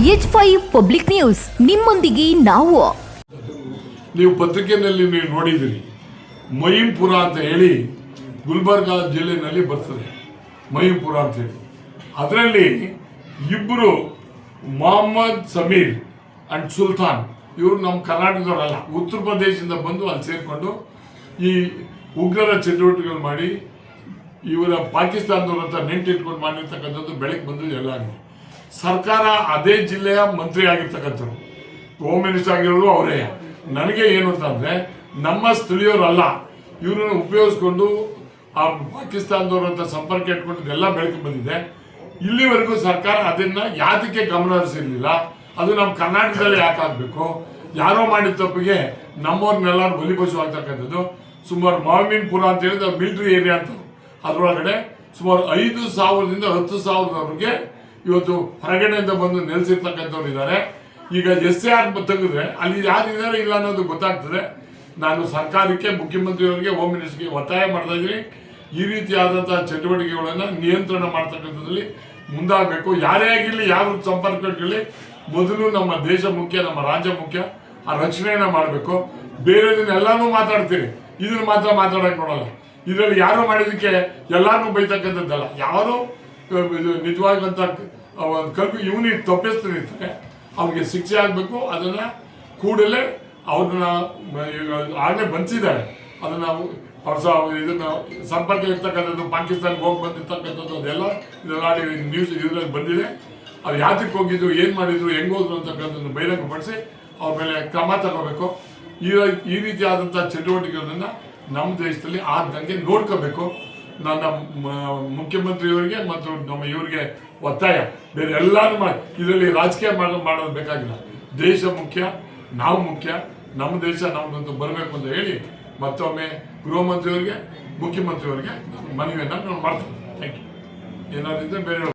H5 public news ನಿಮ್ಮೊಂದಿಗೆ ನಾವು. ನೀವು ಪತ್ರಿಕೆಯಲ್ಲಿ ನೀವು ನೋಡಿದಿರಿ, ಮಹಿಂಪುರ ಅಂತ ಹೇಳಿ ಗುಲ್ಬರ್ಗಾ ಜಿಲ್ಲೆಯಲ್ಲಿ ಬರ್ತದೆ. ಮಹಿಂಪುರ ಅಂತ ಹೇಳಿ ಅದರಲ್ಲಿ ಇಬ್ಬರು ಮೊಹಮ್ಮದ್ ಸಮೀರ್ ಅಂಡ್ ಸುಲ್ತಾನ್, ಇವರು ನಮ್ಮ ಕರ್ನಾಟಕದವರಲ್ಲ, ಉತ್ತರ ಪ್ರದೇಶದಿಂದ ಬಂದು ಅಲ್ಲಿ ಸೇರಿಕೊಂಡು ಈ ಉಗ್ರರ ಚಟುವಟಿಕೆಗಳು ಮಾಡಿ ಇವರ ಪಾಕಿಸ್ತಾನದವ್ರ ಹತ್ರ ನೆಂಟಿಟ್ಕೊಂಡು ಮಾಡಿರ್ತಕ್ಕಂಥದ್ದು ಬೆಳಗ್ಗೆ ಬಂದು ಎಲ್ಲ ಆಗಿದೆ. ಸರ್ಕಾರ ಅದೇ ಜಿಲ್ಲೆಯ ಮಂತ್ರಿ ಆಗಿರ್ತಕ್ಕಂಥವ್ರು, ಹೋಮ್ ಮಿನಿಸ್ಟರ್ ಆಗಿರೋರು ಅವರೇ. ನನಗೆ ಏನು ಅಂತಂದರೆ, ನಮ್ಮ ಸ್ಥಳೀಯರಲ್ಲ, ಇವರನ್ನು ಉಪಯೋಗಿಸ್ಕೊಂಡು ಆ ಪಾಕಿಸ್ತಾನದವ್ರ ಹತ್ರ ಸಂಪರ್ಕ ಇಟ್ಕೊಂಡು ಎಲ್ಲ ಬೆಳಕು ಬಂದಿದೆ. ಇಲ್ಲಿವರೆಗೂ ಸರ್ಕಾರ ಅದನ್ನು ಯಾತಕ್ಕೆ ಗಮನ ಹರಿಸಿರ್ಲಿಲ್ಲ. ಅದು ನಮ್ಮ ಕರ್ನಾಟಕದಲ್ಲಿ ಯಾಕೆ ಆಗಬೇಕು? ಯಾರೋ ಮಾಡಿದ ತಪ್ಪಿಗೆ ನಮ್ಮವ್ರನ್ನೆಲ್ಲರೂ ಬಲಿಪಶು ಆಗ್ತಕ್ಕಂಥದ್ದು. ಸುಮಾರು ಮಾವಿನಪುರ ಅಂತ ಹೇಳಿದ್ರೆ ಮಿಲಿಟರಿ ಏರಿಯಾ ಅಂತ, ಅದರೊಳಗಡೆ ಸುಮಾರು 5,000ದಿಂದ 10,000ದವರೆಗೆ ಇವತ್ತು ಹೊರಗಡೆಯಿಂದ ಬಂದು ನೆಲೆಸಿರ್ತಕ್ಕಂಥವ್ರು ಇದ್ದಾರೆ. ಈಗ SAR ತೆಗೆದ್ರೆ ಅಲ್ಲಿ ಯಾರಿದ್ದಾರೆ ಇಲ್ಲ ಅನ್ನೋದು ಗೊತ್ತಾಗ್ತದೆ. ನಾನು ಸರ್ಕಾರಕ್ಕೆ, ಮುಖ್ಯಮಂತ್ರಿಯವರಿಗೆ, ಹೋಮ್ ಮಿನಿಸ್ಟರ್ಗೆ ಒತ್ತಾಯ ಮಾಡ್ತಾ ಇದ್ದೀನಿ, ಈ ರೀತಿಯಾದಂತಹ ಚಟುವಟಿಕೆಗಳನ್ನು ನಿಯಂತ್ರಣ ಮಾಡ್ತಕ್ಕಂಥದ್ದಲ್ಲಿ ಮುಂದಾಗಬೇಕು. ಯಾರೇ ಆಗಿರಲಿ, ಯಾರು ಸಂಪರ್ಕ ಇರಲಿ, ಮೊದಲು ನಮ್ಮ ದೇಶ ಮುಖ್ಯ, ನಮ್ಮ ರಾಜ್ಯ ಮುಖ್ಯ, ಆ ರಕ್ಷಣೆಯನ್ನ ಮಾಡಬೇಕು. ಬೇರೆದನ್ನೆಲ್ಲಾನು ಮಾತಾಡ್ತೀರಿ, ಇದನ್ನ ಮಾತ್ರ ಮಾತಾಡಕ್ಕೆ ನೋಡಲ್ಲ. ಇದರಲ್ಲಿ ಯಾರು ಮಾಡಿದಕ್ಕೆ ಎಲ್ಲಾರನ್ನೂ ಬೈತಕ್ಕಂಥದ್ದಲ್ಲ. ಯಾರು ನಿಜವಾಗಂತ ಕಲ್ಪಿ ಇವನಿಗೆ ತಪ್ಪಿಸ್ತಿರ್ತಾರೆ, ಅವ್ರಿಗೆ ಶಿಕ್ಷೆ ಆಗಬೇಕು. ಅದನ್ನು ಕೂಡಲೇ ಅವ್ರನ್ನ ಆಗಲೇ ಬಂಧಿಸಿದ್ದಾರೆ. ಅದನ್ನು ಇದನ್ನ ಸಂಪರ್ಕ ಇರ್ತಕ್ಕಂಥದ್ದು, ಪಾಕಿಸ್ತಾನಕ್ಕೆ ಹೋಗಿ ಬಂದಿರ್ತಕ್ಕಂಥದ್ದು, ಅದೆಲ್ಲ ನ್ಯೂಸ್ ಇದರಲ್ಲಿ ಬಂದಿದೆ. ಅದು ಯಾತಕ್ಕೆ ಹೋಗಿದ್ರು, ಏನು ಮಾಡಿದ್ರು, ಹೆಂಗೆ ಹೋದ್ರು ಅಂತಕ್ಕಂಥದ್ದು ಬಹಿರಂಗಪಡಿಸಿ ಅವ್ರ ಮೇಲೆ ಕ್ರಮ ತಗೋಬೇಕು. ಈ ರೀತಿಯಾದಂಥ ಚಟುವಟಿಕೆಗಳನ್ನು ನಮ್ಮ ದೇಶದಲ್ಲಿ ಆಗದಂಗೆ ನೋಡ್ಕೋಬೇಕು. ನನ್ನ ಮುಖ್ಯಮಂತ್ರಿಯವರಿಗೆ ಮತ್ತು ನಮ್ಮ ಇವರಿಗೆ ಒತ್ತಾಯ, ಬೇರೆ ಎಲ್ಲರೂ ಮಾಡಿ ಇದರಲ್ಲಿ ರಾಜಕೀಯ ಮಾಡೋದು ಬೇಕಾಗಿಲ್ಲ. ದೇಶ ಮುಖ್ಯ, ನಾವು ಮುಖ್ಯ, ನಮ್ಮ ದೇಶ ನಮ್ಮದಂತೂ ಬರಬೇಕು ಅಂತ ಹೇಳಿ ಮತ್ತೊಮ್ಮೆ ಗೃಹ ಮಂತ್ರಿಯವರಿಗೆ, ಮುಖ್ಯಮಂತ್ರಿಯವರಿಗೆ ಮನವಿಯನ್ನು ನಾನು ಮಾಡ್ತೀನಿ. Thank you. ಏನಾದ್ರು ಬೇರೆ